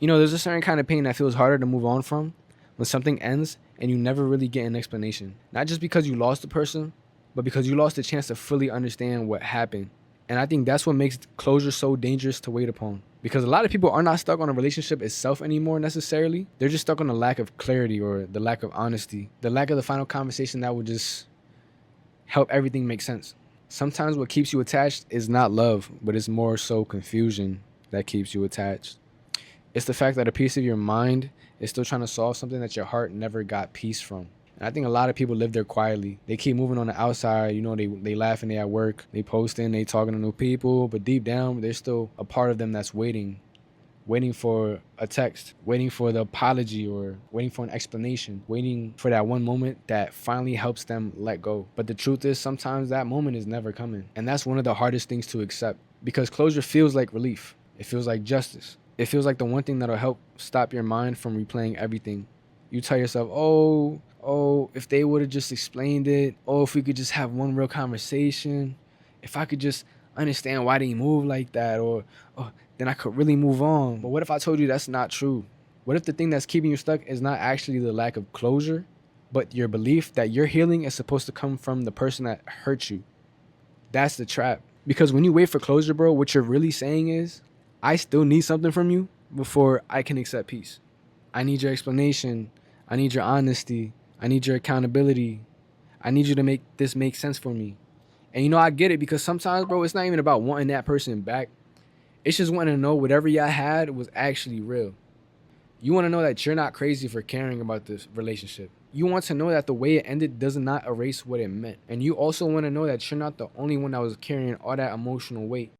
There's a certain kind of pain that feels harder to move on from when something ends and you never really get an explanation. Not just because you lost the person, but because you lost the chance to fully understand what happened. And I think that's what makes closure so dangerous to wait upon. Because a lot of people are not stuck on a relationship itself anymore necessarily. They're just stuck on the lack of clarity or the lack of honesty, the lack of the final conversation that would just help everything make sense. Sometimes what keeps you attached is not love, but it's more so confusion that keeps you attached. It's the fact that a piece of your mind is still trying to solve something that your heart never got peace from. And I think a lot of people live there quietly. They keep moving on the outside. They laughing, they at work, they posting, they talking to new people. But deep down, there's still a part of them that's waiting for a text, waiting for the apology or waiting for an explanation, waiting for that one moment that finally helps them let go. But the truth is sometimes that moment is never coming. And that's one of the hardest things to accept because closure feels like relief. It feels like justice. It feels like the one thing that'll help stop your mind from replaying everything. You tell yourself, oh, if they would have just explained it, oh, if we could just have one real conversation, if I could just understand why they move like that, or oh, then I could really move on. But what if I told you that's not true? What if the thing that's keeping you stuck is not actually the lack of closure, but your belief that your healing is supposed to come from the person that hurt you? That's the trap. Because when you wait for closure, bro, what you're really saying is, I still need something from you before I can accept peace. I need your explanation. I need your honesty. I need your accountability. I need you to make this make sense for me. And I get it because sometimes, bro, it's not even about wanting that person back. It's just wanting to know whatever y'all had was actually real. You want to know that you're not crazy for caring about this relationship. You want to know that the way it ended does not erase what it meant. And you also want to know that you're not the only one that was carrying all that emotional weight.